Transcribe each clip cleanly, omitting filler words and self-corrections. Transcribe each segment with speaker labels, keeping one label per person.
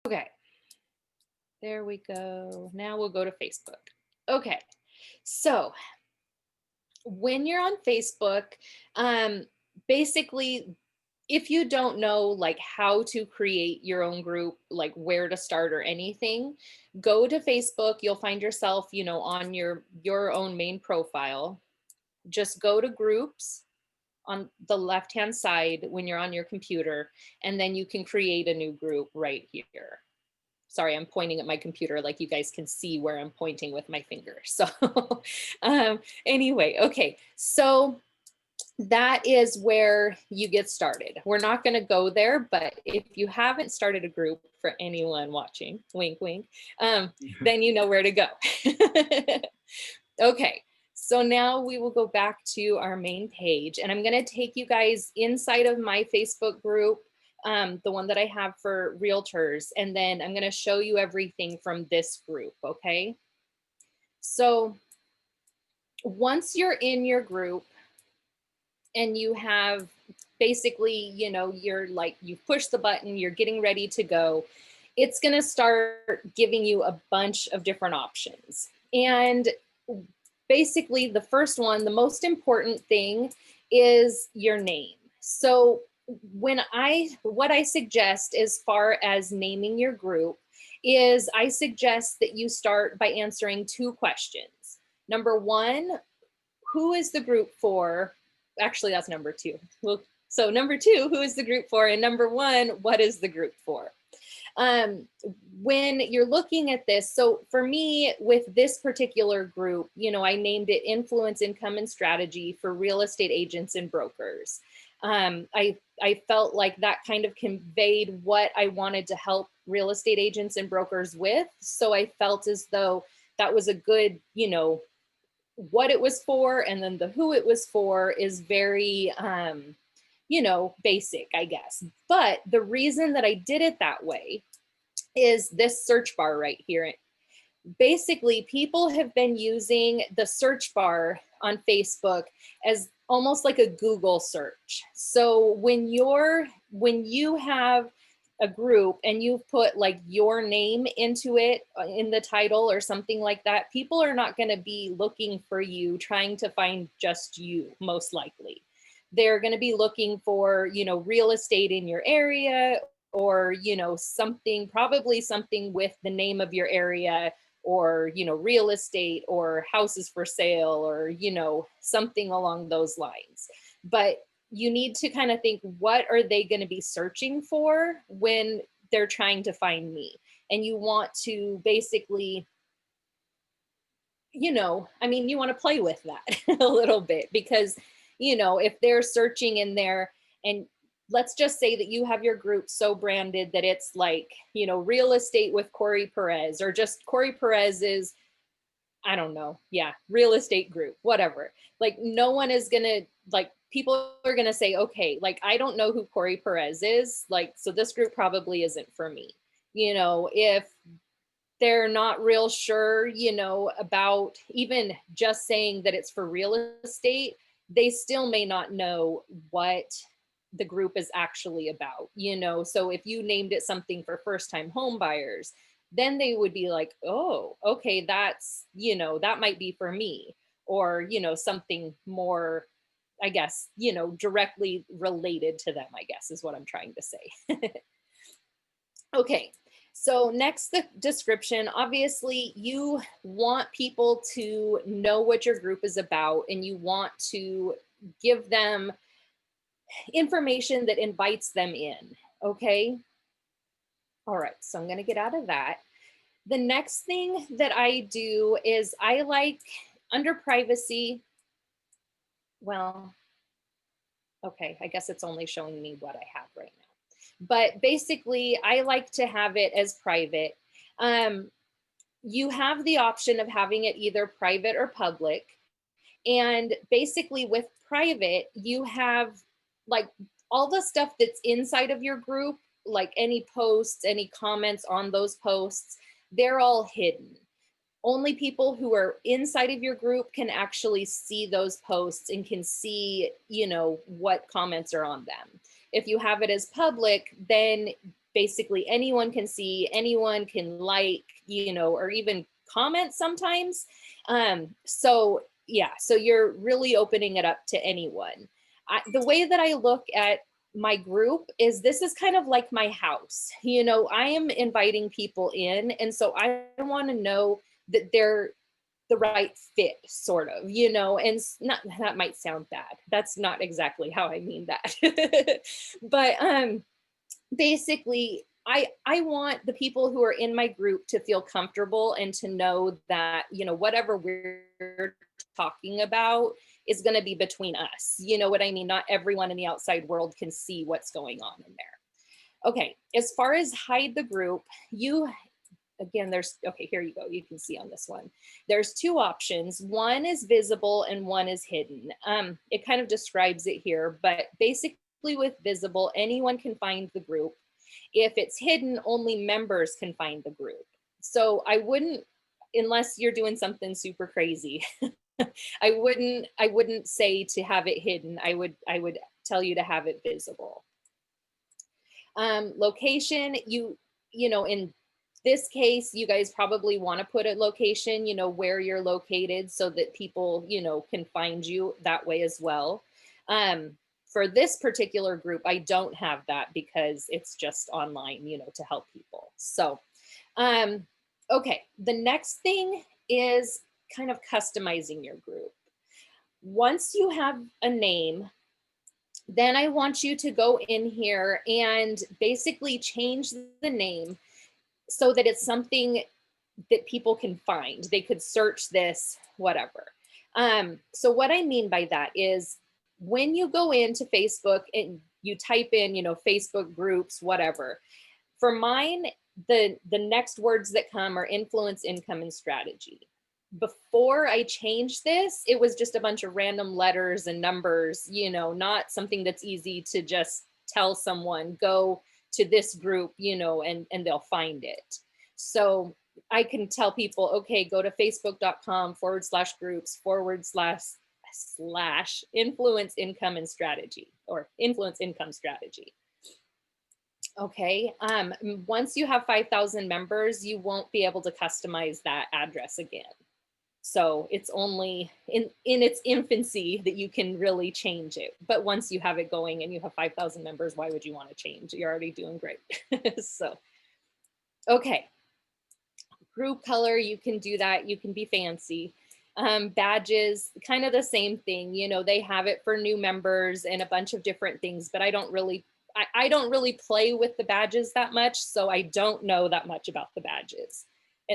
Speaker 1: Okay, there we go. Now we'll go to Facebook. Okay, so when you're on Facebook, um, basically, if you don't know like how to create your own group, like where to start or anything, go to Facebook. You'll find yourself, on your own main profile. Just go to groups on the left hand side when you're on your computer, and then you can create a new group right here. Sorry, I'm pointing at my computer like you guys can see where I'm pointing with my finger. So anyway, okay, so that is where you get started. We're not going to go there, but if you haven't started a group, for anyone watching, wink, wink, then you know where to go. Okay, so now we will go back to our main page, and I'm going to take you guys inside of my Facebook group, the one that I have for realtors, and then I'm going to show you everything from this group, okay? So once you're in your group and you have basically, you're like, you've pushed the button, you're getting ready to go, it's going to start giving you a bunch of different options. And basically the first one, the most important thing is your name. So what I suggest as far as naming your group is I suggest that you start by answering two questions. Number one, who is the group for? Actually, that's number two. Well, so number two, who is the group for? And number one, what is the group for? When you're looking at this, so for me, with this particular group, I named it Influence, Income, and Strategy for Real Estate Agents and Brokers. I felt like that kind of conveyed what I wanted to help real estate agents and brokers with. So I felt as though that was a good, what it was for, and then the who it was for is very, basic, I guess. But the reason that I did it that way is this search bar right here. Basically, people have been using the search bar on Facebook as almost like a Google search. So when you have a group and you've put like your name into it in the title or something like that, people are not going to be looking for you, trying to find just you, most likely. They're going to be looking for, real estate in your area, or, probably something with the name of your area, or, real estate or houses for sale, or, something along those lines. But you need to kind of think, what are they going to be searching for when they're trying to find me? And you want to basically, you want to play with that a little bit, because, if they're searching in there, and let's just say that you have your group so branded that it's like, real estate with Corey Perez, or just Corey Perez is, I don't know. Yeah. Real estate group, whatever. Like, no one is going to, like, people are going to say, okay, like, I don't know who Corey Perez is. Like, so this group probably isn't for me. If they're not real sure, about even just saying that it's for real estate, they still may not know what the group is actually about, So if you named it something for first-time home buyers, then they would be like, oh, okay, that's, that might be for me, or, something more, I guess, directly related to them, I guess is what I'm trying to say. Okay. So next, the description. Obviously, you want people to know what your group is about, and you want to give them information that invites them in. Okay. All right. So I'm going to get out of that. The next thing that I do is I like, under privacy, well, okay, I guess it's only showing me what I have right now. But basically, I like to have it as private. You have the option of having it either private or public. And basically with private, you have like all the stuff that's inside of your group, like any posts, any comments on those posts, they're all hidden. Only people who are inside of your group can actually see those posts and can see, what comments are on them. If you have it as public, then basically anyone can see, anyone can like, or even comment sometimes. So yeah, so you're really opening it up to anyone. The way that I look at my group is this is kind of like my house. I am inviting people in, and so I want to know that they're the right fit, sort of, and not, that might sound bad. That's not exactly how I mean that. But basically, I want the people who are in my group to feel comfortable and to know that, whatever we're talking about is going to be between us. You know what I mean? Not everyone in the outside world can see what's going on in there. Okay, as far as hide the group, again, okay, here you go. You can see on this one, there's two options. One is visible and one is hidden. It kind of describes it here, but basically with visible, anyone can find the group. If it's hidden, only members can find the group. So I wouldn't, unless you're doing something super crazy, I wouldn't say to have it hidden. I would tell you to have it visible. Location, in this case, you guys probably want to put a location, where you're located so that people, can find you that way as well. For this particular group, I don't have that because it's just online, to help people. So, okay, the next thing is kind of customizing your group. Once you have a name, then I want you to go in here and basically change the name so that it's something that people can find. They could search this, whatever. So what I mean by that is when you go into Facebook and you type in, Facebook groups, whatever. For mine, the next words that come are influence, income, and strategy. Before I changed this, it was just a bunch of random letters and numbers, not something that's easy to just tell someone, go to this group, and they'll find it. So I can tell people, okay, go to facebook.com/groups// influence, income, and strategy, or influence, income, strategy. Okay, once you have 5,000 members, you won't be able to customize that address again. So it's only in its infancy that you can really change it. But once you have it going and you have 5,000 members, why would you want to change? You're already doing great. So, okay. Group color, you can do that. You can be fancy. Badges, kind of the same thing. They have it for new members and a bunch of different things, but I don't really play with the badges that much. So I don't know that much about the badges.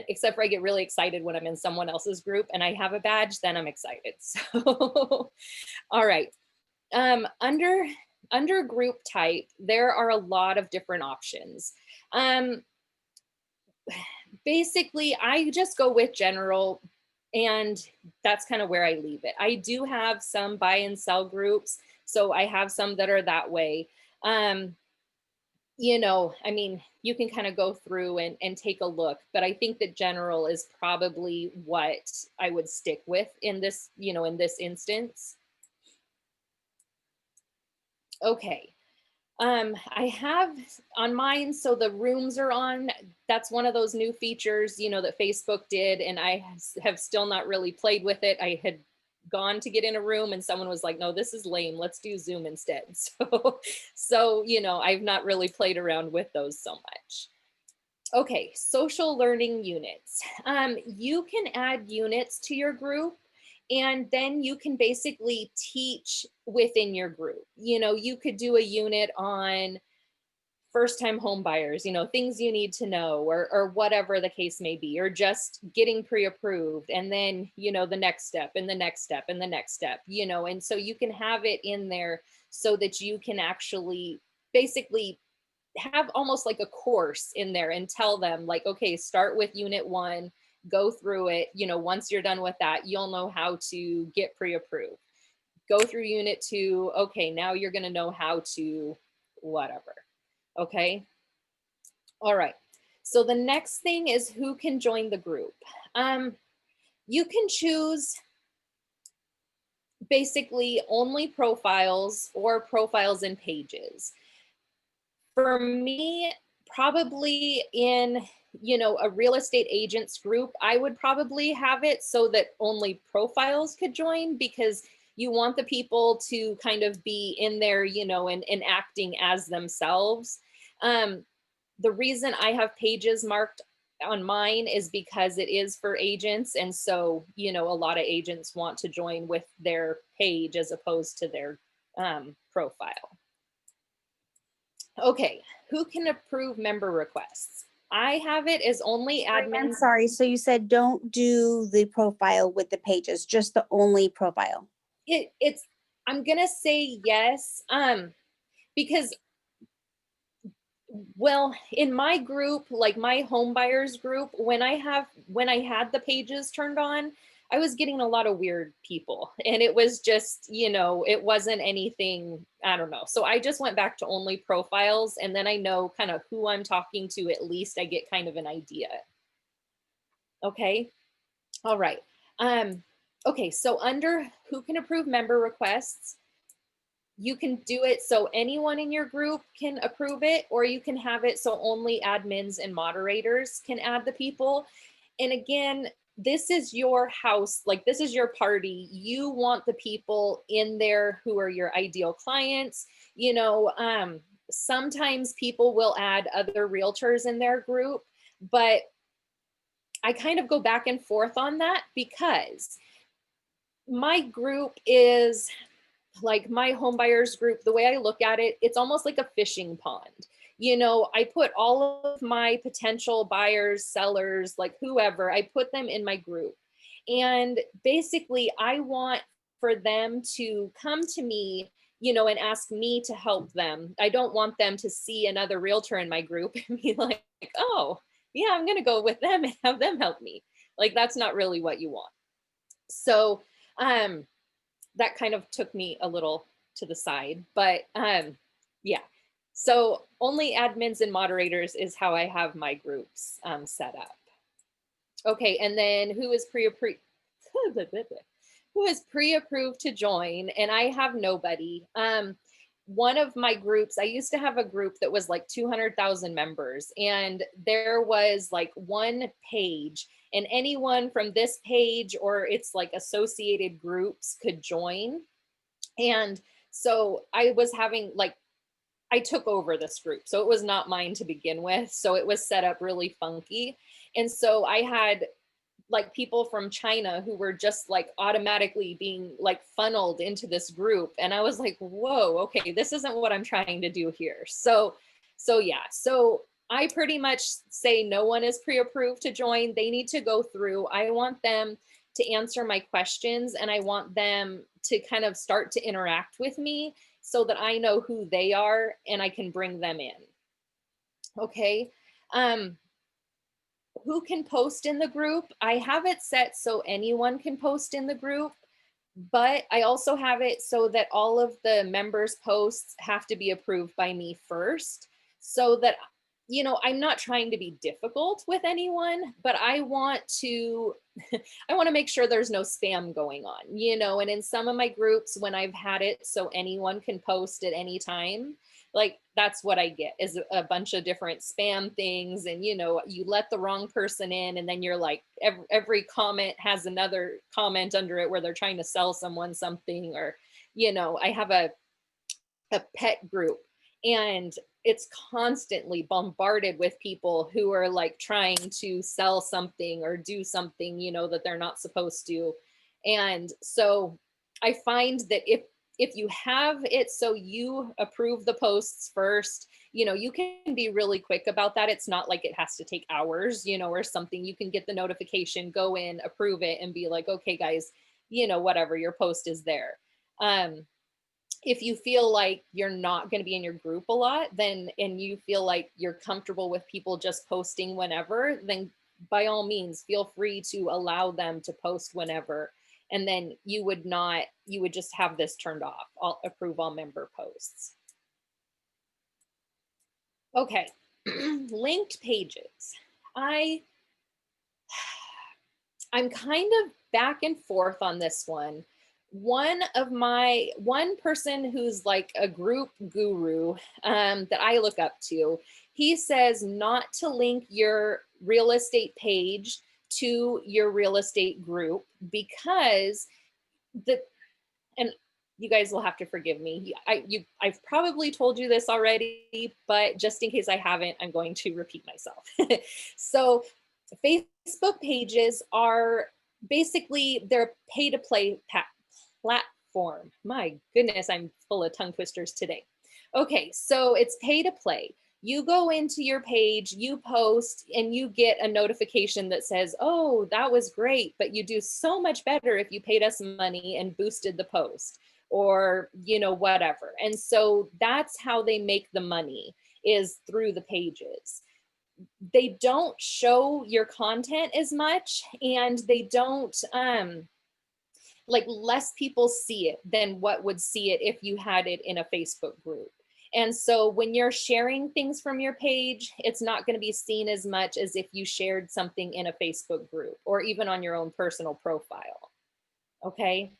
Speaker 1: Except for I get really excited when I'm in someone else's group and I have a badge, then I'm excited. So, all right. Under group type, there are a lot of different options. Basically, I just go with general, and that's kind of where I leave it. I do have some buy and sell groups, so I have some that are that way. I mean, you can kind of go through and take a look, but I think that general is probably what I would stick with in this, in this instance. Okay. I have on mine, so the rooms are on. That's one of those new features, that Facebook did, and I have still not really played with it. I had gone to get in a room and someone was like, no, this is lame, let's do Zoom instead. So I've not really played around with those so much. Okay, social learning units. You can add units to your group, and then you can basically teach within your group. You could do a unit on first-time home buyers, things you need to know, or whatever the case may be, or just getting pre-approved, and then, the next step and the next step and the next step, and so you can have it in there so that you can actually basically have almost like a course in there and tell them like, okay, start with unit 1, go through it. Once you're done with that, you'll know how to get pre-approved. Go through unit 2. Okay, now you're going to know how to whatever. Okay. All right. So the next thing is who can join the group. You can choose basically only profiles or profiles and pages. For me, Probably in, a real estate agents group, I would probably have it so that only profiles could join, because you want the people to kind of be in there, and acting as themselves. Um, the reason I have pages marked on mine is because it is for agents. And so, a lot of agents want to join with their page as opposed to their profile. Okay, who can approve member requests? I have it as only
Speaker 2: I'm
Speaker 1: admins.
Speaker 2: sorry. So you said don't do the profile with the pages, just the only profile.
Speaker 1: It's I'm gonna say yes, because, well, in my group, like my home buyers group, when I had the pages turned on, I was getting a lot of weird people, and it was just, it wasn't anything, I don't know. So I just went back to only profiles, and then I know kind of who I'm talking to. At least I get kind of an idea. Okay. All right. Okay, so under who can approve member requests, you can do it so anyone in your group can approve it, or you can have it so only admins and moderators can add the people. And again, this is your house, like this is your party. You want the people in there who are your ideal clients. Sometimes people will add other realtors in their group, but I kind of go back and forth on that, because my group is like my home buyers group. The way I look at it, it's almost like a fishing pond. I put all of my potential buyers, sellers, like whoever, I put them in my group. And basically, I want for them to come to me, and ask me to help them. I don't want them to see another realtor in my group and be like, oh, yeah, I'm going to go with them and have them help me. Like, that's not really what you want. So, that kind of took me a little to the side, but yeah. So only admins and moderators is how I have my groups set up. Okay, and then who is pre-approved to join? And I have nobody. One of my groups, I used to have a group that was like 200,000 members, and there was like one page, and anyone from this page or its like associated groups could join. And so I was having like, I took over this group. So it was not mine to begin with. So it was set up really funky. And so I had like people from China who were just like automatically being like funneled into this group. And I was like, whoa, okay, this isn't what I'm trying to do here. So yeah, so I pretty much say no one is pre-approved to join. They need to go through. I want them to answer my questions, and I want them to kind of start to interact with me so that I know who they are and I can bring them in. Okay. Who can post in the group? I have it set so anyone can post in the group, but I also have it so that all of the members' posts have to be approved by me first, so that, I'm not trying to be difficult with anyone, but I want to I want to make sure there's no spam going on, and in some of my groups, when I've had it so anyone can post at any time, like that's what I get is a bunch of different spam things. And, you let the wrong person in, and then you're like, every comment has another comment under it where they're trying to sell someone something. Or, I have a pet group, and it's constantly bombarded with people who are like trying to sell something or do something, that they're not supposed to. And so I find that if you have it so you approve the posts first, you can be really quick about that. It's not like it has to take hours, or something. You can get the notification, go in, approve it, and be like, okay, guys, whatever, your post is there. If you feel like you're not going to be in your group a lot, then, and you feel like you're comfortable with people just posting whenever, then by all means, feel free to allow them to post whenever. And then you would just have this turned off. I'll approve all member posts. Okay. Linked pages. I'm kind of back and forth on this one. One person who's like a group guru that I look up to, he says not to link your real estate page to your real estate group because and you guys will have to forgive me. I've probably told you this already, but just in case I haven't, I'm going to repeat myself. So Facebook pages are basically, they're pay to play platform. My goodness, I'm full of tongue twisters today. Okay, so it's pay to play. You go into your page, you post, and you get a notification that says, oh, that was great, but you do so much better if you paid us money and boosted the post, or, you know, whatever. And so that's how they make the money, is through the pages. They don't show your content as much, and they don't, like, less people see it than what would see it if you had it in a Facebook group. And so when you're sharing things from your page, it's not going to be seen as much as if you shared something in a Facebook group or even on your own personal profile. Okay.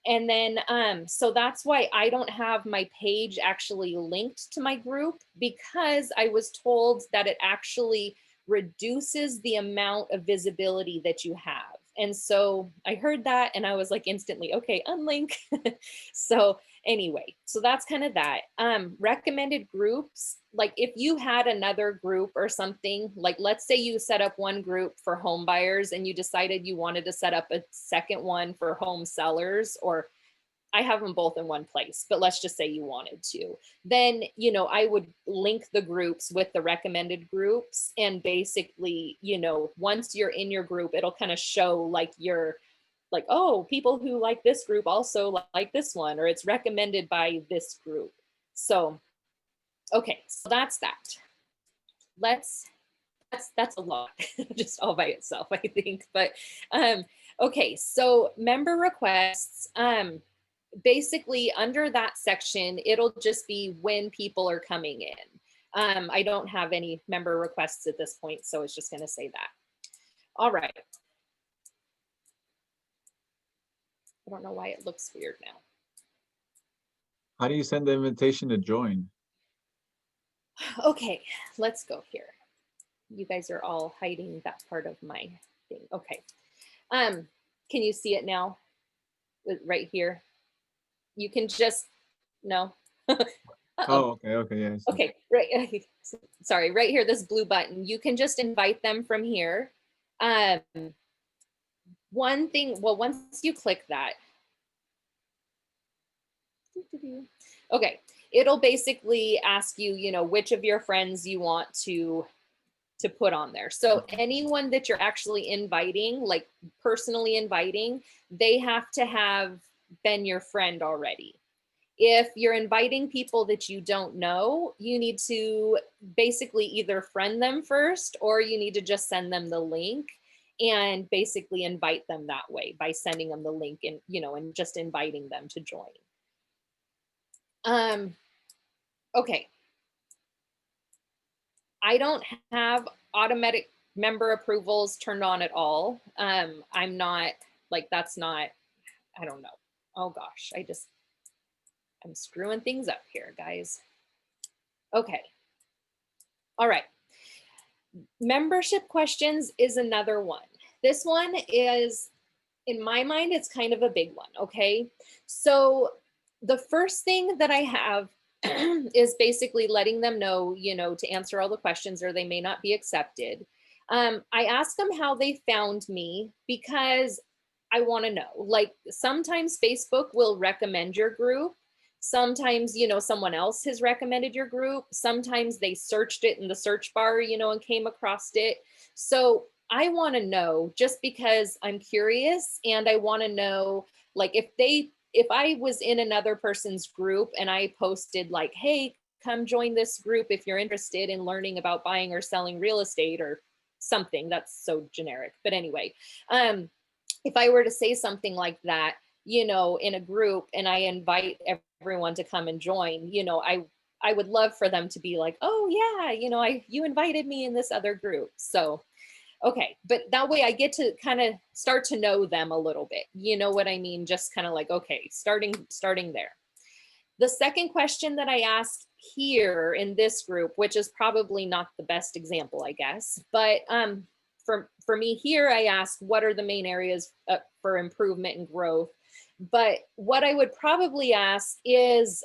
Speaker 1: And then, so that's why I don't have my page actually linked to my group, because I was told that it actually reduces the amount of visibility that you have. And so I heard that and I was like instantly, okay, unlink. So anyway, so that's kind of that. Recommended groups, like if you had another group or something, like let's say you set up one group for home buyers and you decided you wanted to set up a second one for home sellers, or I have them both in one place, but let's just say you wanted to, then, you know, I would link the groups with the recommended groups. And basically, you know, once you're in your group, it'll kind of show like you're like, oh, people who like this group also like this one, or it's recommended by this group. So, okay, so that's that. That's a lot just all by itself, I think. But okay, so member requests, basically under that section, it'll just be when people are coming in. I don't have any member requests at this point, so it's just going to say that. All right. I don't know why it looks weird now.
Speaker 3: How do you send the invitation to join?
Speaker 1: Okay, let's go here. You guys are all hiding that part of my thing. Okay. Can you see it now? Right here. You can just, no.
Speaker 3: Oh, okay, yeah.
Speaker 1: Okay, right. Sorry, right here, this blue button. You can just invite them from here. One thing, well, once you click that, okay, it'll basically ask you, you know, which of your friends you want to put on there. So anyone that you're actually inviting, like personally inviting, they have to have been your friend already. If you're inviting people that you don't know, you need to basically either friend them first, or you need to just send them the link and basically invite them that way by sending them the link and, you know, and just inviting them to join. Okay. I don't have automatic member approvals turned on at all. I'm not, like, that's not, I don't know. Oh gosh, I'm screwing things up here, guys. Okay. All right. Membership questions is another one. This one is, in my mind, it's kind of a big one, okay? So the first thing that I have is basically letting them know, you know, to answer all the questions or they may not be accepted. I ask them how they found me because I want to know. Like sometimes Facebook will recommend your group. Sometimes, you know, someone else has recommended your group. Sometimes they searched it in the search bar, you know, and came across it. So I want to know, just because I'm curious, and I want to know, like, if I was in another person's group and I posted like, hey, come join this group if you're interested in learning about buying or selling real estate or something, that's so generic. But anyway, if I were to say something like that, you know, in a group and I invite everyone to come and join, you know, I would love for them to be like, oh yeah, you know, you invited me in this other group. So, okay, but that way I get to kind of start to know them a little bit. You know what I mean? Just kind of like, okay, starting there. The second question that I asked here in this group, which is probably not the best example, I guess, but for me here, I asked what are the main areas for improvement and growth. But what I would probably ask is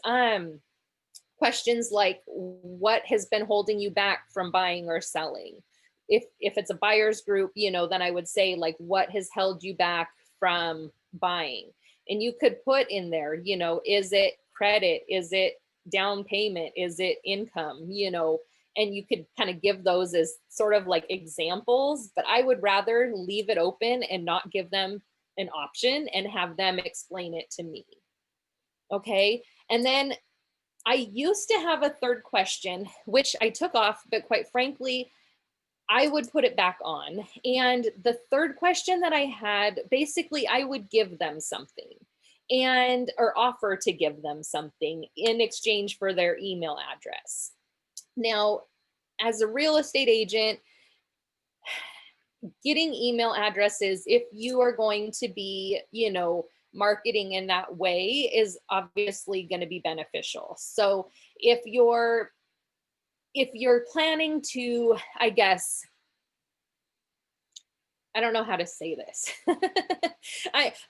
Speaker 1: questions like, what has been holding you back from buying or selling? If it's a buyer's group, you know, then I would say like, what has held you back from buying? And you could put in there, you know, is it credit? Is it down payment? Is it income? You know, and you could kind of give those as sort of like examples, but I would rather leave it open and not give them an option and have them explain it to me. Okay. And then I used to have a third question, which I took off, but quite frankly, I would put it back on. And the third question that I had, basically, I would give them something and or offer to give them something in exchange for their email address. Now, as a real estate agent, getting email addresses, if you are going to be, you know, marketing in that way, is obviously going to be beneficial. So if you're planning to, I guess, I don't know how to say this.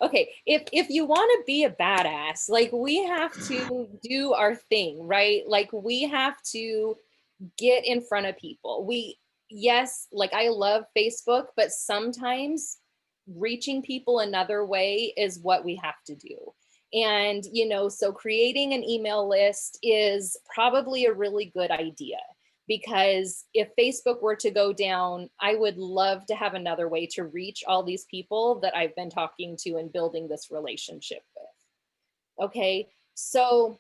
Speaker 1: Okay, if you want to be a badass, like we have to do our thing, right? Like we have to get in front of people. Yes, like I love Facebook, but sometimes reaching people another way is what we have to do. And, you know, so creating an email list is probably a really good idea, because if Facebook were to go down, I would love to have another way to reach all these people that I've been talking to and building this relationship with. Okay, so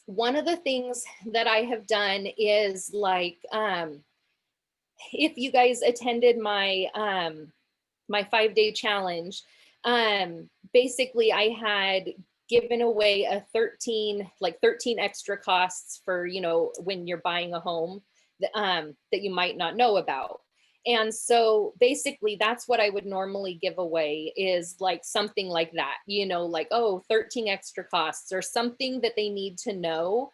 Speaker 1: one of the things that I have done is like, if you guys attended my my 5-day challenge, basically I had given away a 13 extra costs for, you know, when you're buying a home that you might not know about. And so basically that's what I would normally give away, is like something like that, you know, like, oh, 13 extra costs or something that they need to know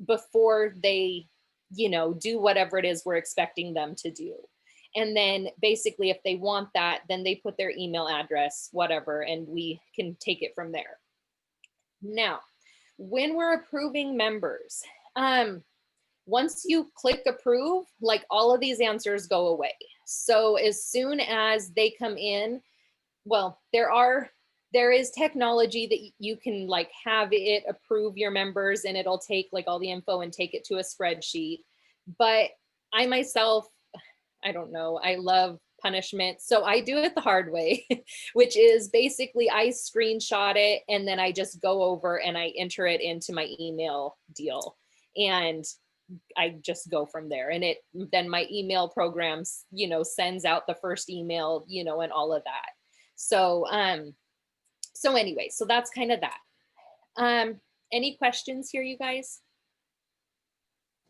Speaker 1: before they, you know, do whatever it is we're expecting them to do. And then basically if they want that, then they put their email address, whatever, and we can take it from there. Now, when we're approving members, once you click approve, like all of these answers go away. So as soon as they come in, well, there is technology that you can like have it approve your members, and it'll take like all the info and take it to a spreadsheet. But I myself, I don't know, I love punishment. So I do it the hard way, which is basically I screenshot it and then I just go over and I enter it into my email deal. And I just go from there. And then my email programs, you know, sends out the first email, you know, and all of that. So, so anyway, so that's kind of that. Any questions here, you guys?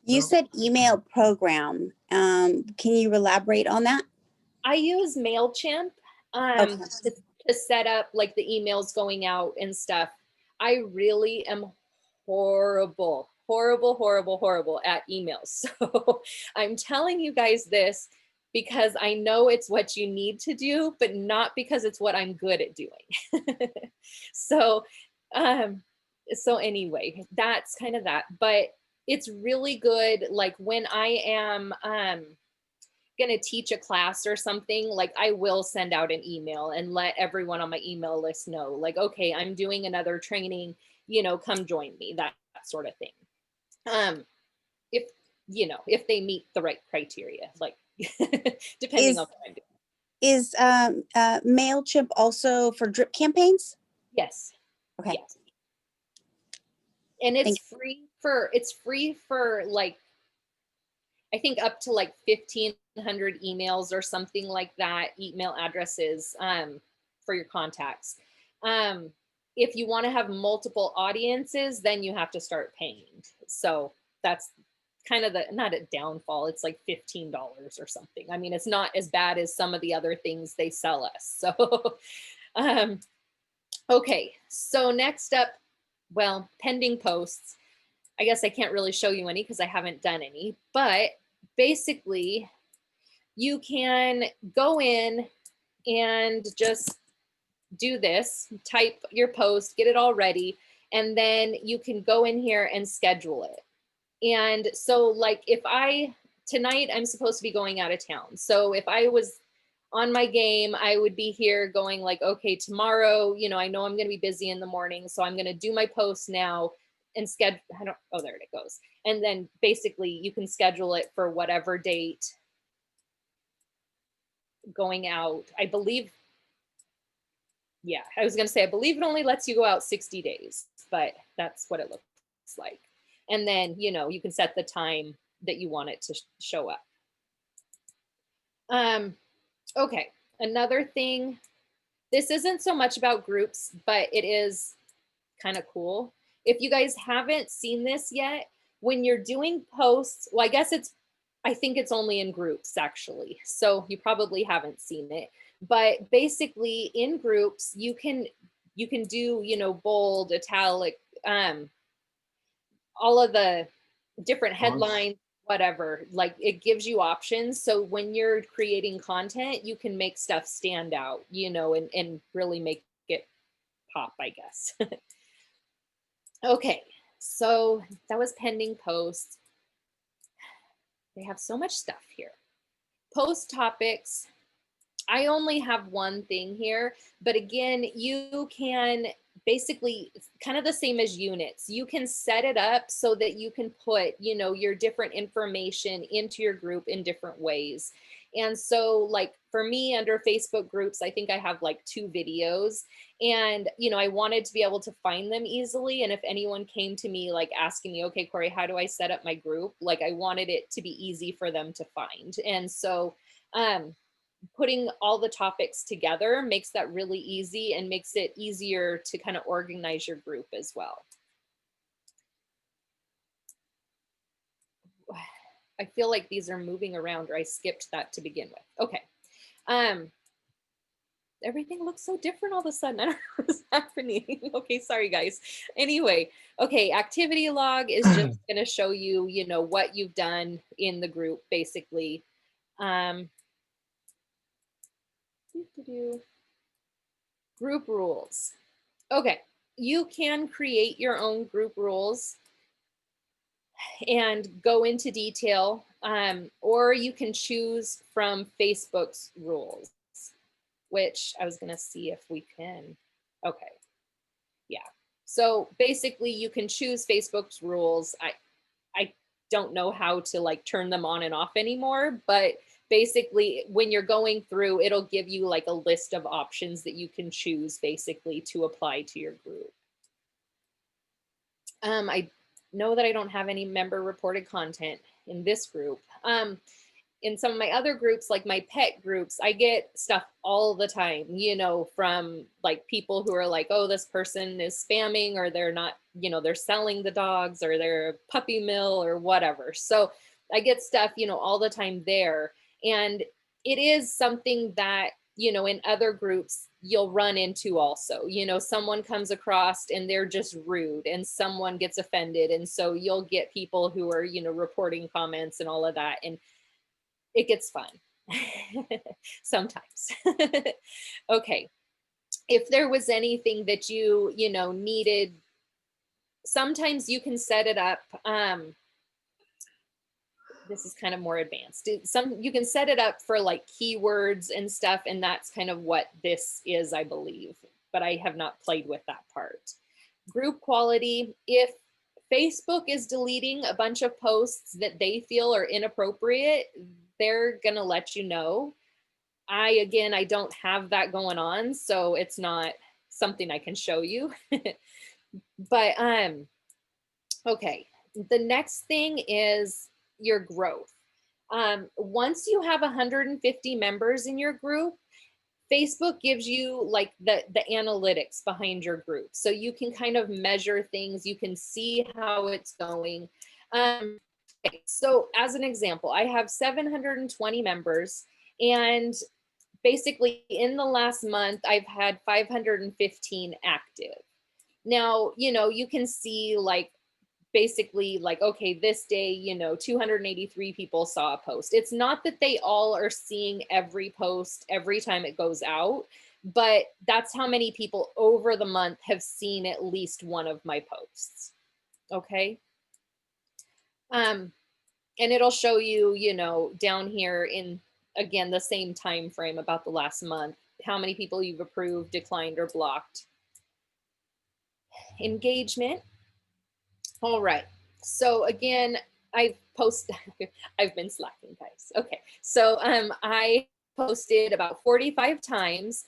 Speaker 2: You
Speaker 3: No.
Speaker 2: said email program. Can you elaborate on that?
Speaker 1: I use MailChimp
Speaker 2: Okay.
Speaker 1: to set up like the emails going out and stuff. I really am horrible at emails. So I'm telling you guys this because I know it's what you need to do, but not because it's what I'm good at doing. So, so anyway, that's kind of that. But it's really good. Like when I am going to teach a class or something, like I will send out an email and let everyone on my email list know, like, okay, I'm doing another training, you know, come join me, that sort of thing. If, you know, if they meet the right criteria, like depending
Speaker 2: Is
Speaker 1: on what I'm doing.
Speaker 2: is MailChimp also for drip campaigns?
Speaker 1: Yes.
Speaker 2: Okay.
Speaker 1: Yes. And
Speaker 2: Thank
Speaker 1: it's free for like, I think up to like 1,500 emails or something like that, email addresses for your contacts. If you want to have multiple audiences, then you have to start paying. So that's kind of not a downfall. It's like $15 or something. I mean, it's not as bad as some of the other things they sell us. So, okay. So next up, well, pending posts. I guess I can't really show you any because I haven't done any, but basically you can go in and just do this, type your post, get it all ready, and then you can go in here and schedule it. And so like if tonight I'm supposed to be going out of town. So if I was on my game, I would be here going like, okay, tomorrow, I know I'm going to be busy in the morning. So I'm going to do my post now and schedule, oh, there it goes. And then basically you can schedule it for whatever date going out. I believe, yeah, I was going to say, I believe it only lets you go out 60 days, but that's what it looks like. And then, you can set the time that you want it to show up. Okay, another thing, this isn't so much about groups, but it is kind of cool. If you guys haven't seen this yet, when you're doing posts, well, I think it's only in groups actually. So you probably haven't seen it, but basically in groups, you can do, bold, italic, all of the different headlines, whatever, like it gives you options. So when you're creating content, you can make stuff stand out, and really make it pop, I guess. Okay, so that was pending posts. They have so much stuff here. Post topics. I only have one thing here, but again, you can basically, it's kind of the same as units. You can set it up so that you can put, your different information into your group in different ways. And so like for me under Facebook groups, I think I have like 2 videos and, I wanted to be able to find them easily. And if anyone came to me like asking me, okay, Corey, how do I set up my group? Like I wanted it to be easy for them to find. And so, putting all the topics together makes that really easy and makes it easier to kind of organize your group as well. I feel like these are moving around or I skipped that to begin with. Okay. Everything looks so different all of a sudden. I don't know what's happening. Okay, sorry guys. Anyway, okay, activity log is just going to show you, what you've done in the group basically. Group rules. Okay, you can create your own group rules and go into detail, or you can choose from Facebook's rules, which I was gonna see if we can. Okay, yeah. So basically you can choose Facebook's rules. I don't know how to like turn them on and off anymore, but basically when you're going through, it'll give you like a list of options that you can choose basically to apply to your group. I know that I don't have any member reported content in this group. In some of my other groups, like my pet groups, I get stuff all the time, from like people who are like, oh, this person is spamming or they're not, they're selling the dogs or they're a puppy mill or whatever. So I get stuff, all the time there. And it is something that, in other groups, you'll run into also, someone comes across and they're just rude and someone gets offended. And so you'll get people who are, reporting comments and all of that. And it gets fun sometimes. Okay. If there was anything that you needed, sometimes you can set it up. This is kind of more advanced. You can set it up for like keywords and stuff. And that's kind of what this is, I believe, but I have not played with that part. Group quality. If Facebook is deleting a bunch of posts that they feel are inappropriate, they're going to let you know. I don't have that going on, so it's not something I can show you. But okay, the next thing is your growth. Once you have 150 members in your group, Facebook gives you like the analytics behind your group. So you can kind of measure things, you can see how it's going. Okay, so as an example, I have 720 members and basically in the last month, I've had 515 active. Now, you can see like basically like, okay, this day, you know, 283 people saw a post. It's not that they all are seeing every post every time it goes out, but that's how many people over the month have seen at least one of my posts. Okay. And it'll show you, you know, down here in, again, the same time frame about the last month, how many people you've approved, declined, or blocked. Engagement. All right. So again, I've posted, I've been slacking, guys. Okay. So I posted about 45 times,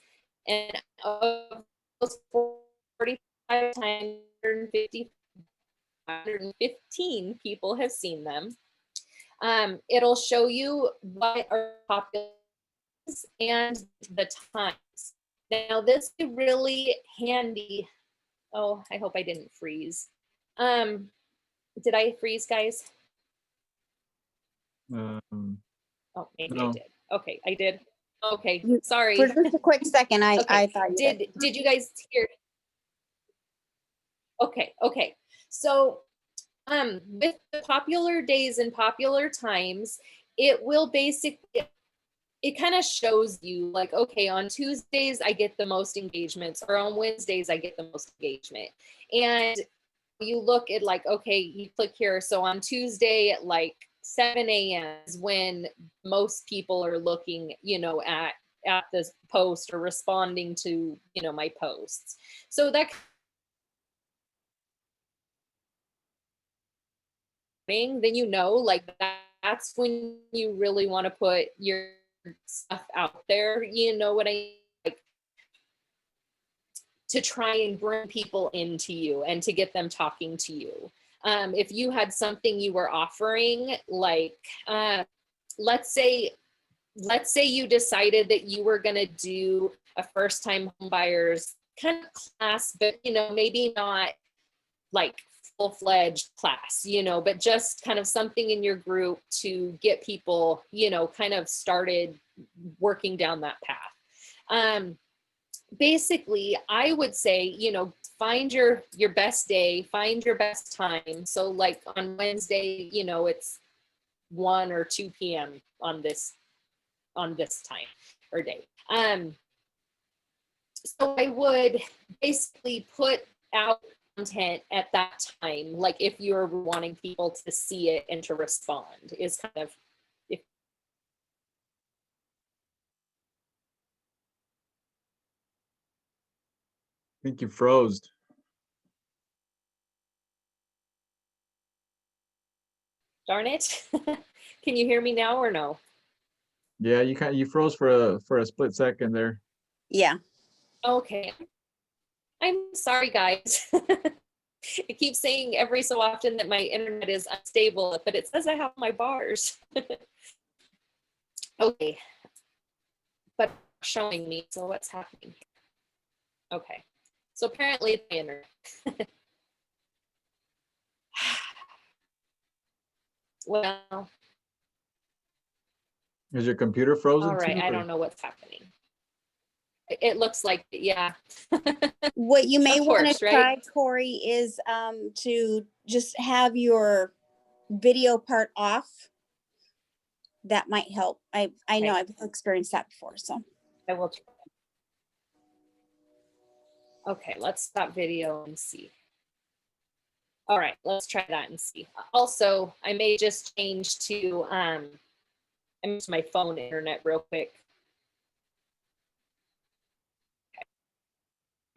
Speaker 1: and of those 45 times, 115 people have seen them. It'll show you what are popular and the times. Now this is really handy. Oh, I hope I didn't freeze. Did I freeze, guys? Oh, maybe I
Speaker 3: No.
Speaker 1: did. Okay, I did. Okay,
Speaker 2: You-
Speaker 1: sorry.
Speaker 2: For just a quick second, I thought you
Speaker 1: Did you guys hear? Okay. So with the popular days and popular times, it will basically, it kind of shows you like, okay, on Tuesdays I get the most engagements, or on Wednesdays I get the most engagement. And you look at like, okay, you click here. So on Tuesday at like 7 a.m. is when most people are looking, you know, at this post or responding to, you know, my posts. So that, then you know, like that's when you really want to put your stuff out there. You know what I mean? Like, to try and bring people into you and to get them talking to you. If you had something you were offering, like let's say you decided that you were going to do a first-time homebuyers kind of class, but you know, maybe not like full-fledged class, you know, but just kind of something in your group to get people, you know, kind of started working down that path. Basically, I would say, you know, find your best day, find your best time. So like on Wednesday, you know, it's 1 or 2 p.m. on this time or day. So I would basically put out content at that time, like if you're wanting people to see it and to respond, is kind of, if
Speaker 3: I think you froze.
Speaker 1: darn it. Can you hear me now or no?
Speaker 3: Yeah, you froze for a split second there.
Speaker 2: Yeah.
Speaker 1: Okay. I'm sorry, guys. It keeps saying every so often that my internet is unstable, but it says I have my bars. Okay. But it's showing me, so what's happening? Okay. So apparently it's my internet. Well,
Speaker 3: Is your computer frozen
Speaker 1: all right.
Speaker 3: too?
Speaker 1: I
Speaker 3: Or-
Speaker 1: don't know what's happening. It looks like, yeah.
Speaker 2: What you may
Speaker 1: Of
Speaker 2: want
Speaker 1: course,
Speaker 2: to
Speaker 1: right?
Speaker 2: try, Corey, is to just have your video part off. That might help. I know
Speaker 1: Okay.
Speaker 2: I've experienced that before. So
Speaker 1: I will try. Okay, let's stop video and see. All right, let's try that and see. Also, I may just change to my phone internet real quick.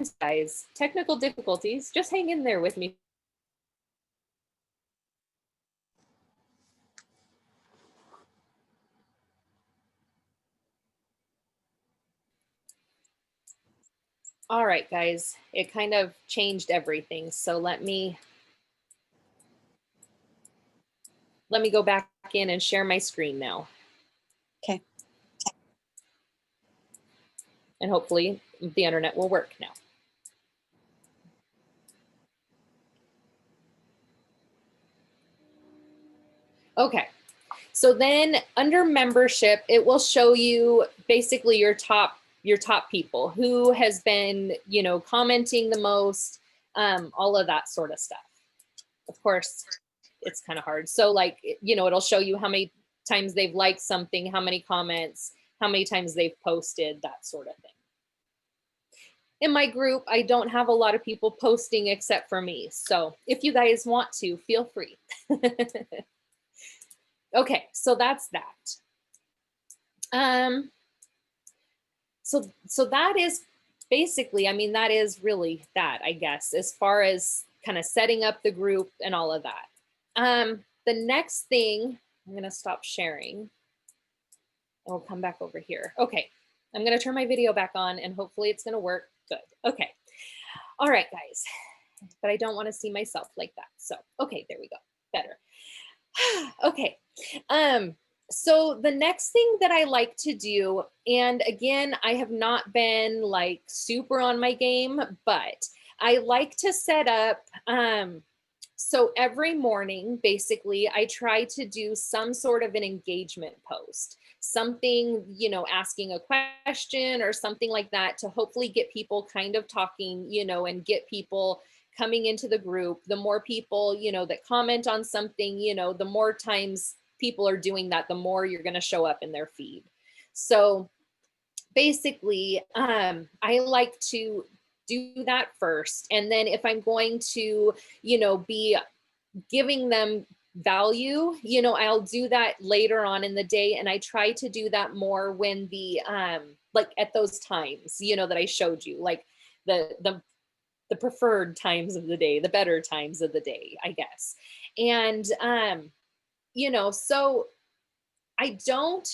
Speaker 1: Okay. Guys, technical difficulties, just hang in there with me. All right, guys, it kind of changed everything. So let me go back in and share my screen now.
Speaker 2: okay.
Speaker 1: And hopefully the internet will work now. Okay, so then under membership, it will show you basically your top people, who has been, you know, commenting the most, all of that sort of stuff. of course, it's kind of hard. So like, you know, it'll show you how many times they've liked something, how many comments, how many times they've posted, that sort of thing. In my group, I don't have a lot of people posting except for me. So if you guys want to, feel free. Okay, so that's that. So that is basically, I mean, that is really that, I guess, as far as kind of setting up the group and all of that. The next thing, I'm gonna stop sharing and we'll come back over here. Okay, I'm gonna turn my video back on and hopefully it's gonna work good. Okay, all right, guys, but I don't wanna see myself like that. So, okay, there we go, better. Okay, so the next thing that I like to do, and again, I have not been like super on my game, but I like to set up, so every morning, basically, I try to do some sort of an engagement post, something, you know, asking a question or something like that to hopefully get people kind of talking, you know, and get people coming into the group. The more people, you know, that comment on something, you know, the more times people are doing that, the more you're going to show up in their feed. So basically, I like to do that first. And then if I'm going to, you know, be giving them value, you know, I'll do that later on in the day. And I try to do that more when the, like at those times, you know, that I showed you, like the preferred times of the day, the better times of the day, I guess. And, you know, so I don't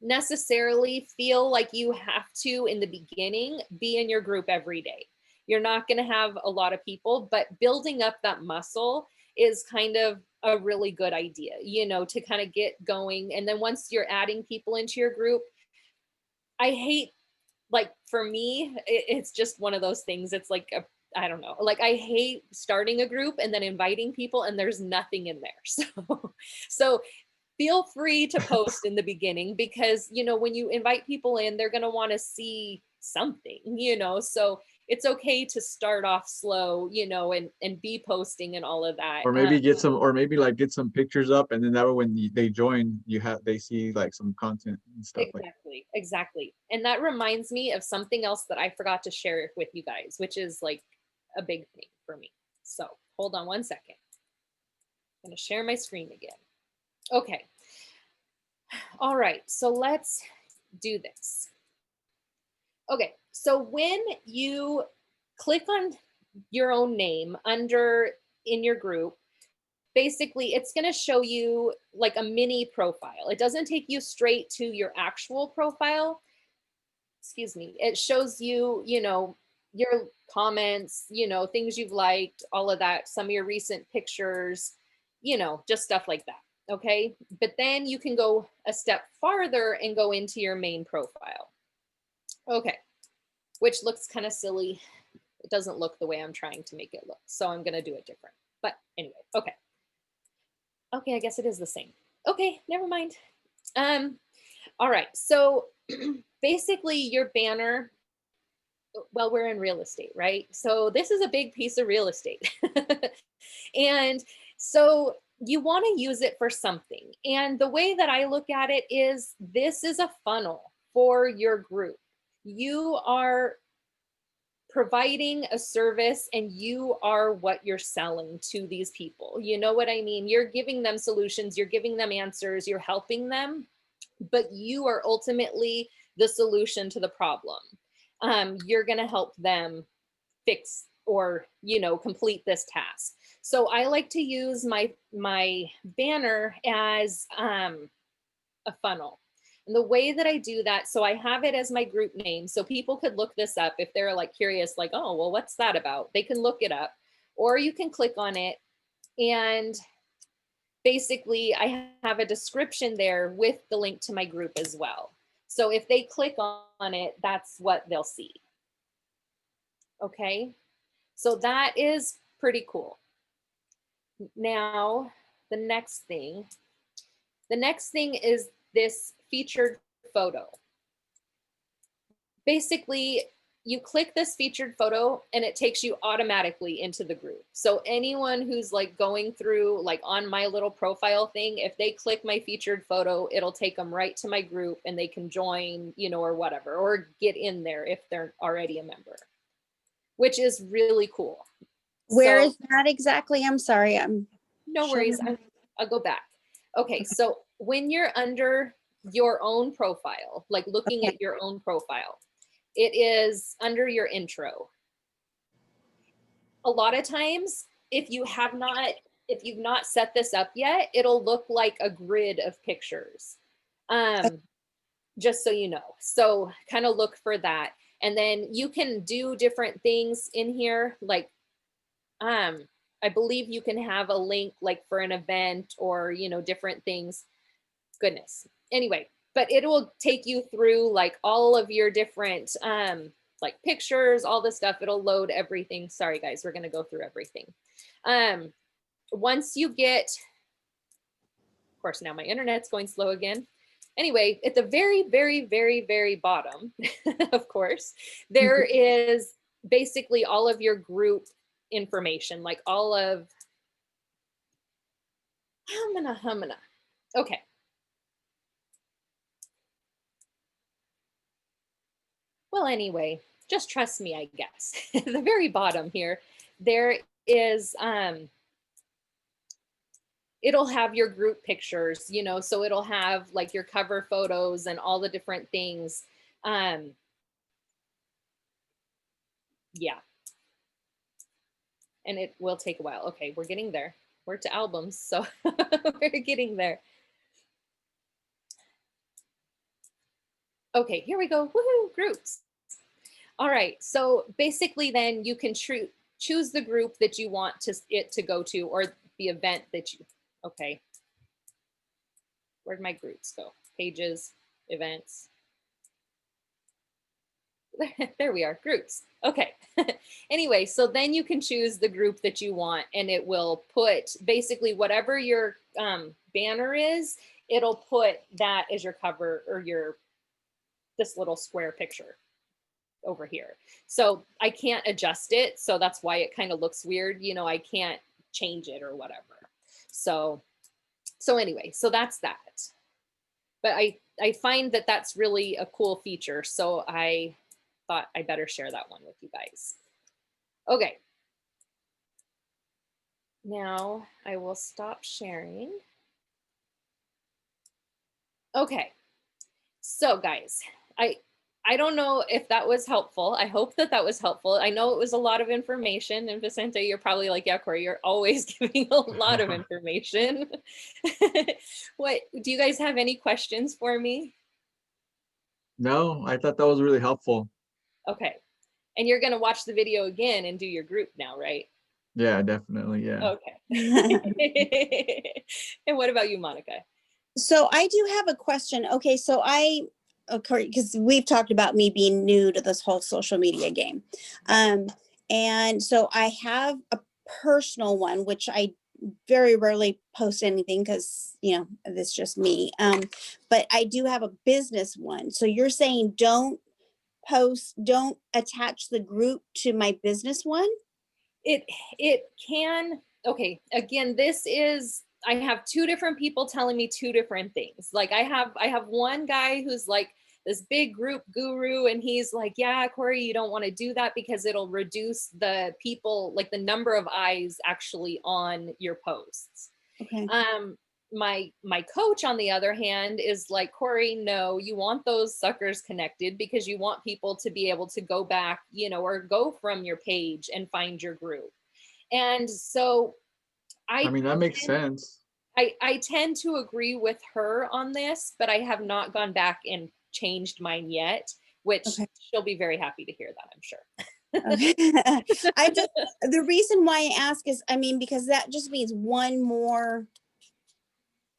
Speaker 1: necessarily feel like you have to, in the beginning, be in your group every day. You're not going to have a lot of people, but building up that muscle is kind of a really good idea, you know, to kind of get going. And then once you're adding people into your group, I hate, like for me, it's just one of those things. It's like I don't know, like I hate starting a group and then inviting people and there's nothing in there. So feel free to post in the beginning because, you know, when you invite people in, they're going to want to see something, you know, so it's okay to start off slow, you know, and be posting and all of that.
Speaker 3: Or maybe get some, or maybe like get some pictures up, and then that way when they join, they see like some content and stuff like.
Speaker 1: Exactly, exactly. And that reminds me of something else that I forgot to share with you guys, which is like a big thing for me. So hold on one second. I'm going to share my screen again. Okay. All right, so let's do this. Okay, so when you click on your own name under in your group, basically it's going to show you like a mini profile. It doesn't take you straight to your actual profile. Excuse me. It shows you, you know, your comments, you know, things you've liked, all of that, some of your recent pictures, you know, just stuff like that. Okay. But then you can go a step farther and go into your main profile. Okay. Which looks kind of silly. It doesn't look the way I'm trying to make it look. So I'm going to do it different. But anyway, okay. Okay, I guess it is the same. Okay, never mind. All right. So basically your banner, well, we're in real estate, right? So this is a big piece of real estate. And so you want to use it for something. And the way that I look at it is this is a funnel for your group. You are providing a service and you are what you're selling to these people. You know what I mean? You're giving them solutions, you're giving them answers, you're helping them, but you are ultimately the solution to the problem. You're going to help them fix or, you know, complete this task. So I like to use my banner as a funnel. And the way that I do that, so I have it as my group name. So people could look this up if they're like curious, like, oh, well, what's that about? They can look it up, or you can click on it. And basically I have a description there with the link to my group as well. So if they click on it, that's what they'll see. Okay, so that is pretty cool. Now, the next thing is this featured photo. Basically, you click this featured photo and it takes you automatically into the group. So anyone who's like going through like on my little profile thing, if they click my featured photo, it'll take them right to my group and they can join, you know, or whatever, or get in there if they're already a member, which is really cool.
Speaker 2: Where
Speaker 1: So,
Speaker 2: is that exactly? I'm sorry. I'm
Speaker 1: no worries. I'll go back. Okay. So when you're under your own profile, like looking
Speaker 2: okay.
Speaker 1: at your own profile, it is under your intro. A lot of times, if you've not set this up yet, it'll look like a grid of pictures. Just so you know. So kind of look for that. And then you can do different things in here. Like, I believe you can have a link like for an event or, you know, different things. Goodness. Anyway, but it will take you through like all of your different like pictures, all this stuff. It'll load everything. Sorry guys, we're going to go through everything. Once you get, of course, now my internet's going slow again. Anyway, at the very, very, very, very bottom, of course, there is basically all of your group information, like all of humana. Okay. Well, anyway, just trust me, I guess. At the very bottom here, there is, it'll have your group pictures, you know, so it'll have like your cover photos and all the different things. Yeah. And it will take a while. Okay, we're getting there. We're to albums, so we're getting there. Okay, here we go. Woohoo, groups. All right, so basically then you can choose the group that you want it to go to, or the event that you, okay. Where'd my groups go? Pages, events. There we are, groups. Okay. Anyway, so then you can choose the group that you want and it will put basically whatever your banner is, it'll put that as your cover or this little square picture over here. So I can't adjust it. So that's why it kind of looks weird. You know, I can't change it or whatever. So anyway, so that's that. But I find that that's really a cool feature. So I thought I better share that one with you guys. Okay. Now I will stop sharing. Okay. So guys, I don't know if that was helpful. I hope that was helpful. I know it was a lot of information, and Vicente, you're probably like, yeah, Corey, you're always giving a lot of information. What, do you guys have any questions for me?
Speaker 3: No, I thought that was really helpful.
Speaker 1: Okay. And you're going to watch the video again and do your group now, right?
Speaker 3: Yeah, definitely. Yeah.
Speaker 1: Okay. And what about you, Monica?
Speaker 2: So I do have a question. Okay, so because we've talked about me being new to this whole social media game. And so I have a personal one, which I very rarely post anything because, you know, that's just me. But I do have a business one. So you're saying don't attach the group to my business one?
Speaker 1: It can, okay, again, I have two different people telling me two different things. Like I have one guy who's like this big group guru, and he's like, yeah, Corey, you don't want to do that because it'll reduce the people, like the number of eyes actually on your posts.
Speaker 2: Okay.
Speaker 1: My coach, on the other hand, is like, Corey, no, you want those suckers connected because you want people to be able to go back, you know, or go from your page and find your group. And so
Speaker 3: I mean, that makes sense.
Speaker 1: I tend to agree with her on this, but I have not gone back and changed mine yet, which she'll be very happy to hear that, I'm sure.
Speaker 2: The reason why I ask is, I mean, because that just means one more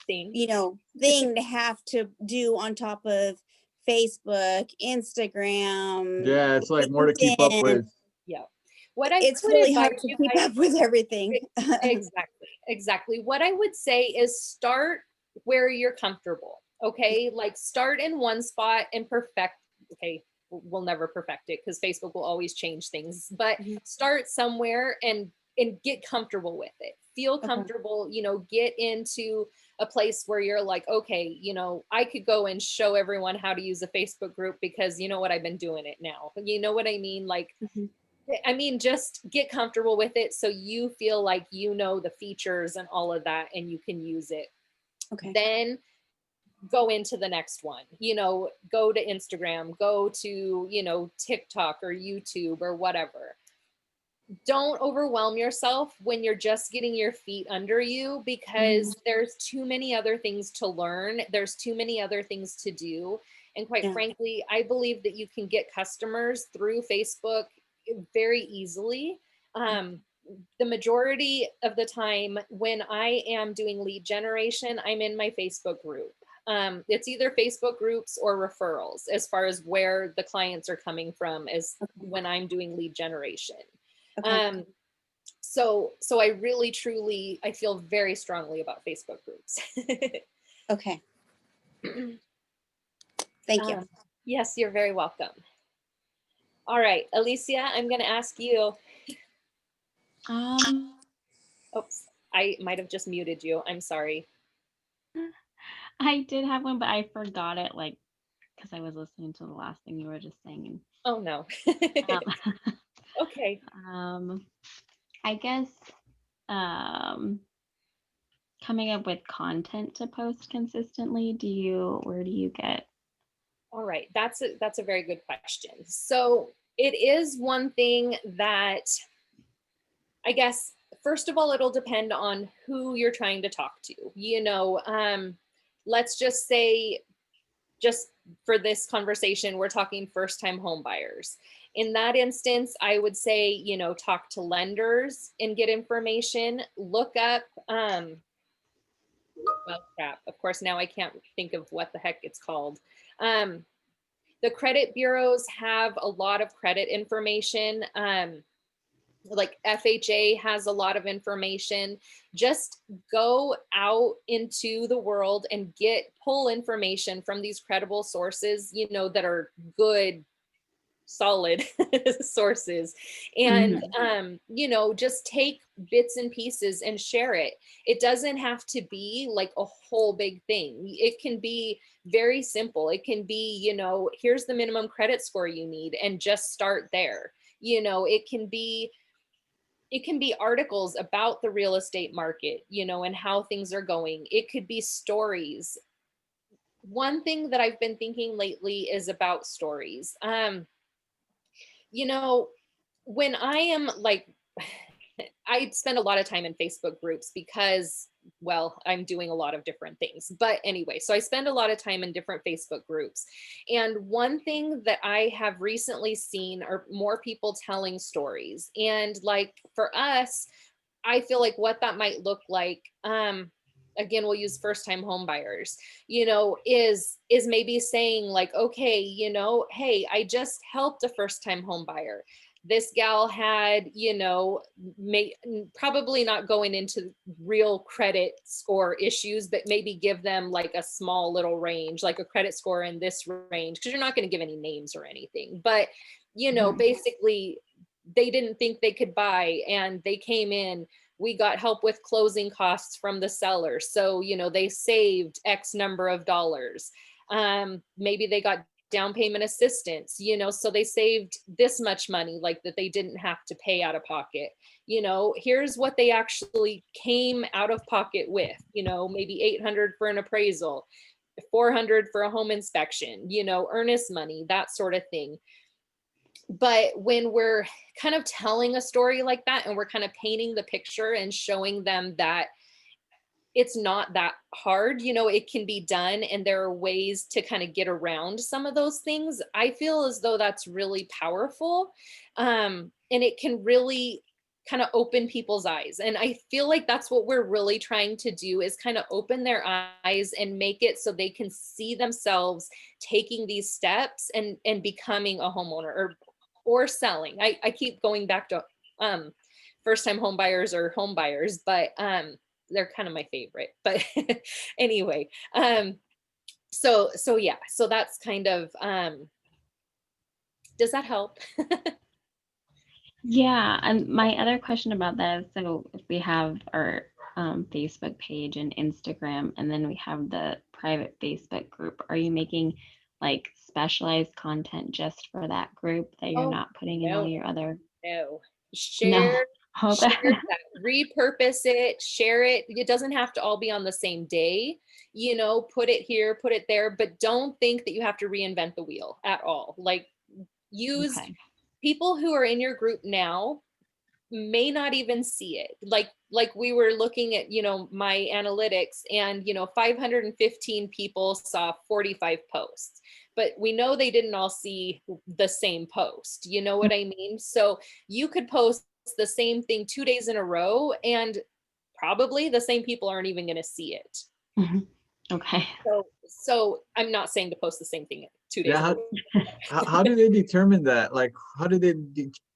Speaker 2: thing to have to do on top of Facebook, Instagram.
Speaker 3: Yeah, it's like more to keep up with.
Speaker 1: Yeah.
Speaker 2: It's really hard to keep up with everything.
Speaker 1: Exactly. What I would say is start where you're comfortable. Okay. Like start in one spot and perfect. Okay. we'll never perfect it because Facebook will always change things, but
Speaker 2: Mhm.
Speaker 1: start somewhere and get comfortable with it. Feel
Speaker 2: Okay.
Speaker 1: comfortable, get into a place where you're like, okay, I could go and show everyone how to use a Facebook group because you know what, I've been doing it now. You know what I mean? Like,
Speaker 2: Mhm.
Speaker 1: I mean, just get comfortable with it so you feel like you know the features and all of that and you can use it.
Speaker 2: Okay.
Speaker 1: Then go into the next one, go to Instagram, go to, TikTok or YouTube or whatever. Don't overwhelm yourself when you're just getting your feet under you
Speaker 2: Mhm.
Speaker 1: because there's too many other things to learn. There's too many other things to do. And quite
Speaker 2: Yeah.
Speaker 1: frankly, I believe that you can get customers through Facebook very easily. The majority of the time when I am doing lead generation, I'm in my Facebook group. It's either Facebook groups or referrals as far as where the clients are coming from as
Speaker 2: Okay.
Speaker 1: when I'm doing lead generation.
Speaker 2: Okay.
Speaker 1: Um, so I really, truly, I feel very strongly about Facebook groups.
Speaker 2: Okay. Thank you.
Speaker 1: um, yes, you're very welcome. All right, Alicia, I'm going to ask you.
Speaker 4: Um,
Speaker 1: Oops, I might have just muted you. I'm sorry.
Speaker 4: I did have one, but I forgot it, like, because I was listening to the last thing you were just saying.
Speaker 1: Oh, no.
Speaker 4: Um,
Speaker 1: Okay.
Speaker 4: um, I guess um, coming up with content to post consistently, where do you get?
Speaker 1: All right. That's a very good question. So it is one thing that I guess, first of all, it'll depend on who you're trying to talk to. Let's just say, just for this conversation, we're talking first time home buyers. In that instance, I would say, talk to lenders and get information, look up, well, crap. Of course, now I can't think of what the heck it's called. Um, the credit bureaus have a lot of credit information. Like FHA has a lot of information. Just go out into the world and pull information from these credible sources, that are good, solid sources. And just take bits and pieces and share it. It doesn't have to be like a whole big thing. It can be very simple. It can be, here's the minimum credit score you need and just start there. It can be articles about the real estate market, and how things are going. It could be stories. One thing that I've been thinking lately is about stories. You know, when I am like, I spend a lot of time in Facebook groups because, well, I'm doing a lot of different things. But anyway, so I spend a lot of time in different Facebook groups. And one thing that I have recently seen are more people telling stories. And like for us, I feel like what that might look like, again, we'll use first time home buyers, is maybe saying like, okay, hey, I just helped a first time home buyer. This gal had, probably not going into real credit score issues, but maybe give them like a small little range, like a credit score in this range, because you're not going to give any names or anything. But, basically, they didn't think they could buy and they came in. We got help with closing costs from the seller. So, they saved X number of dollars. Maybe they got down payment assistance, so they saved this much money, like that they didn't have to pay out of pocket. Here's what they actually came out of pocket with, maybe 800 for an appraisal, 400 for a home inspection, earnest money, that sort of thing. But when we're kind of telling a story like that and we're kind of painting the picture and showing them that it's not that hard, it can be done and there are ways to kind of get around some of those things, I feel as though that's really powerful. And it can really kind of open people's eyes. And I feel like that's what we're really trying to do, is kind of open their eyes and make it so they can see themselves taking these steps and becoming a homeowner or selling. I keep going back to first time home buyers or home buyers, but they're kind of my favorite. But anyway, so yeah, so that's kind of Does that help?
Speaker 4: Yeah, and my other question about that is, so if we have our Facebook page and Instagram, and then we have the private Facebook group, are you making like specialized content just for that group that you're
Speaker 1: Oh,
Speaker 4: not putting in all
Speaker 1: no,
Speaker 4: your other?
Speaker 1: no.
Speaker 4: No. Okay.
Speaker 1: Share that, repurpose it, share it. It doesn't have to all be on the same day, you know, put it here, put it there, but don't think that you have to reinvent the wheel at all. Like, use
Speaker 4: Okay.
Speaker 1: people who are in your group now may not even see it. Like we were looking at, you know, my analytics, and, you know, 515 people saw 45 posts, but we know they didn't all see the same post. You know what I mean? So you could post the same thing 2 days in a row, and probably the same people aren't even going to see it.
Speaker 4: Mhm. Okay.
Speaker 1: So I'm not saying to post the same thing 2 days
Speaker 3: Yeah,
Speaker 1: in a row.
Speaker 3: how do they determine that? Like, how do they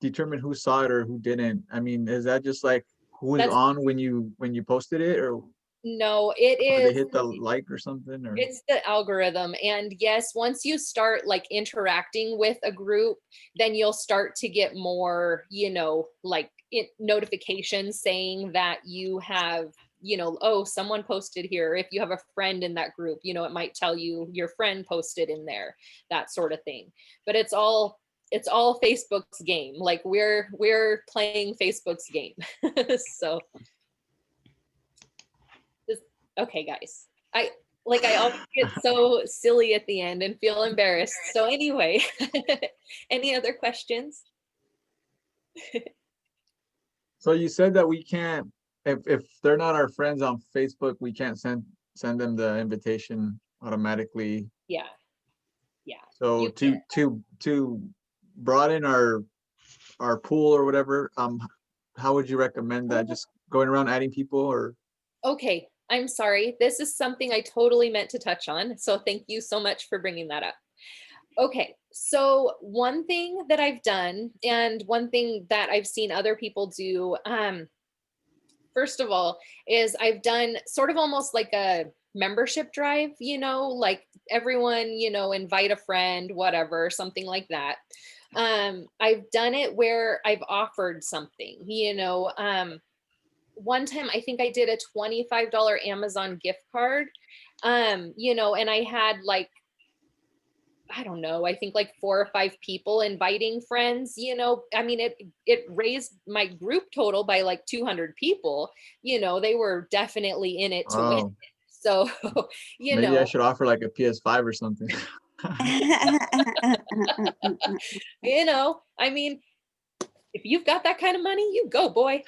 Speaker 3: determine who saw it or who didn't? I mean, is that just like who was
Speaker 1: That's
Speaker 3: on when you posted it,
Speaker 1: no, it
Speaker 3: or they
Speaker 1: is.
Speaker 3: hit the like or something, or?
Speaker 1: It's the algorithm. And yes, once you start like interacting with a group, then you'll start to get more, you know, like notifications saying that you have, you know, oh, someone posted here. If you have a friend in that group, you know, it might tell you your friend posted in there, that sort of thing. But it's all Facebook's game. Like we're playing Facebook's game. So just, okay, guys. I always get so silly at the end and feel embarrassed. So anyway, any other questions?
Speaker 3: So you said that we can't, if they're not our friends on Facebook, we can't send them the invitation automatically.
Speaker 1: Yeah, yeah.
Speaker 3: So
Speaker 1: You can.
Speaker 3: to broaden our pool or whatever, how would you recommend that? Just going around adding people, or?
Speaker 1: Okay, I'm sorry. This is something I totally meant to touch on. So thank you so much for bringing that up. Okay, so one thing that I've done, and one thing that I've seen other people do, first of all, is I've done sort of almost like a membership drive, you know, like everyone, you know, invite a friend, whatever, something like that. I've done it where I've offered something, you know. One time I think I did a $25 Amazon gift card, you know, and I had like, I don't know, I think like 4 or 5 people inviting friends, you know. I mean, it raised my group total by like 200 people, you know, they were definitely in it to win it.
Speaker 3: Oh,
Speaker 1: So, you
Speaker 3: maybe I
Speaker 1: know,
Speaker 3: should offer like a PS5 or something.
Speaker 1: I mean, if you've got that kind of money, you go, boy.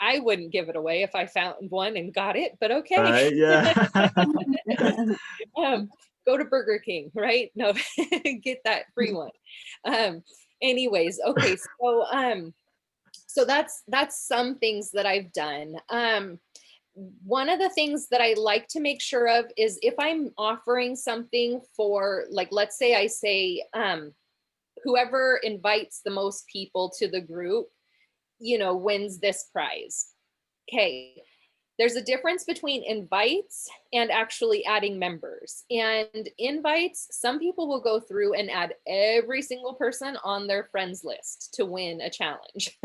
Speaker 1: I wouldn't give it away if I found one and got it, but okay.
Speaker 3: Right? Yeah.
Speaker 1: um, Go to Burger King, right? No, get that free one. Um, Anyways, okay, so that's some things that I've done. One of the things that I like to make sure of is if I'm offering something for, like, let's say I say, whoever invites the most people to the group, you know, wins this prize. Okay, there's a difference between invites and actually adding members. And invites, some people will go through and add every single person on their friends list to win a challenge.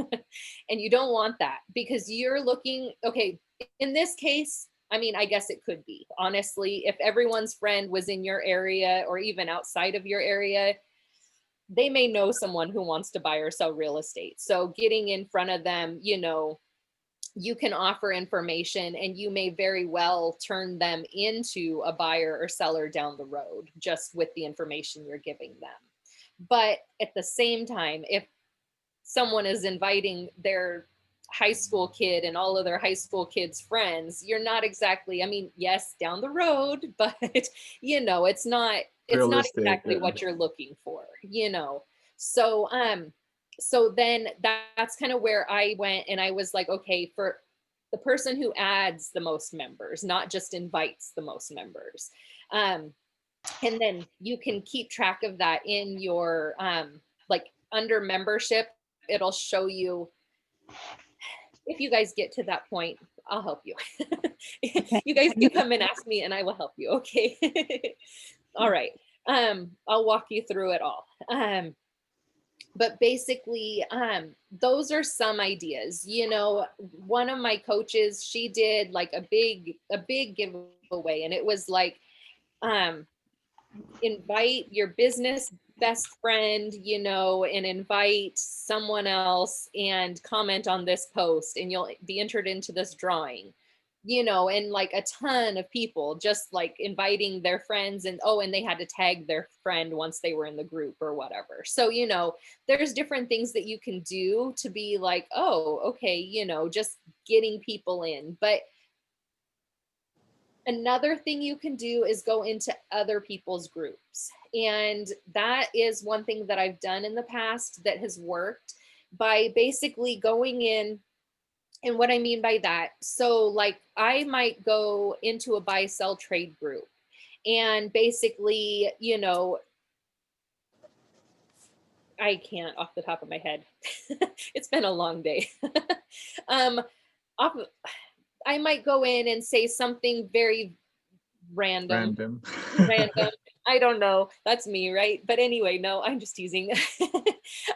Speaker 1: And you don't want that, because you're looking, okay, in this case, I mean, I guess it could be, honestly, if everyone's friend was in your area or even outside of your area, they may know someone who wants to buy or sell real estate. So getting in front of them, you know, you can offer information and you may very well turn them into a buyer or seller down the road just with the information you're giving them. But at the same time, if someone is inviting their high school kid and all of their high school kids' friends, you're not exactly, I mean, yes, down the road, but you know, it's not
Speaker 3: Realistic.
Speaker 1: exactly what you're looking for, you know. So so then that's kind of where I went, and I was like, okay, for the person who adds the most members, not just invites the most members. And then you can keep track of that in your like under membership, it'll show you, if you guys get to that point, I'll help you.
Speaker 2: Okay.
Speaker 1: You guys can come and ask me and I will help you. Okay. All right. I'll walk you through it all. But basically, those are some ideas. You know, one of my coaches, she did like a big giveaway, and it was like, invite your business best friend, you know, and invite someone else and comment on this post, and you'll be entered into this drawing, you know, and like a ton of people just like inviting their friends, and oh, and they had to tag their friend once they were in the group or whatever. So, you know, there's different things that you can do to be like, oh, okay, you know, just getting people in. But another thing you can do is go into other people's groups. And that is one thing that I've done in the past that has worked, by basically going in. And what I mean by that, so like I might go into a buy sell trade group, and basically, you know, I can't off the top of my head. It's been a long day. um, off, I might go in and say something very random. Random. I don't know. That's me, right? But anyway, no, I'm just teasing.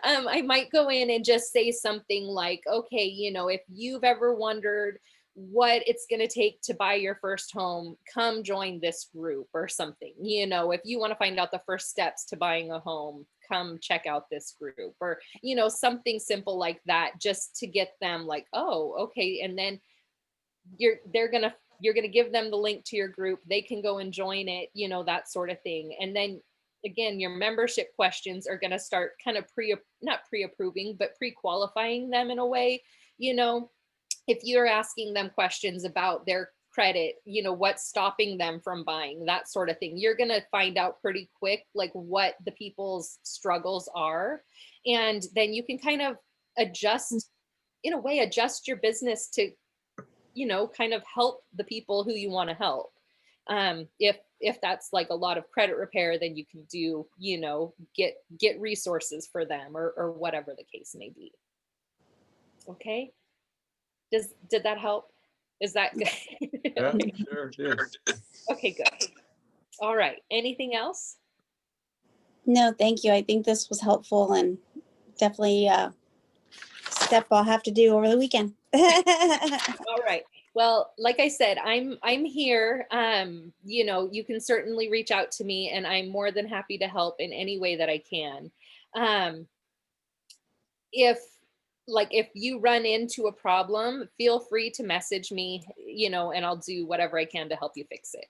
Speaker 1: I might go in and just say something like, okay, you know, if you've ever wondered what it's going to take to buy your first home, come join this group or something. You know, if you want to find out the first steps to buying a home, come check out this group, or, you know, something simple like that, just to get them like, oh, okay. And then you're going to give them the link to your group, they can go and join it, you know, that sort of thing. And then again, your membership questions are going to start kind of not pre-approving, but pre-qualifying them in a way. You know, if you're asking them questions about their credit, you know, what's stopping them from buying, that sort of thing, you're going to find out pretty quick like what the people's struggles are. And then you can kind of adjust, in a way, adjust your business to, you know, kind of help the people who you want to help. If that's like a lot of credit repair, then you can do, you know, get resources for them, or whatever the case may be. Okay. Did that help? Is that good?
Speaker 3: Yeah,
Speaker 1: Okay.
Speaker 3: sure it is.
Speaker 1: Okay, good. All right. Anything else?
Speaker 2: No, thank you. I think this was helpful, and definitely step I'll have to do over the weekend.
Speaker 1: All right. Well, like I said, I'm here. You know, you can certainly reach out to me, and I'm more than happy to help in any way that I can. If if you run into a problem, feel free to message me, you know, and I'll do whatever I can to help you fix it.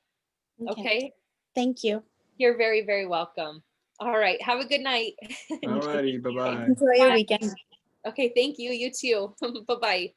Speaker 1: Okay?
Speaker 2: Thank you.
Speaker 1: You're very, very welcome. All right. Have a good night.
Speaker 3: All righty, bye-bye.
Speaker 2: Enjoy your weekend.
Speaker 1: Okay, thank you. You too. Bye-bye.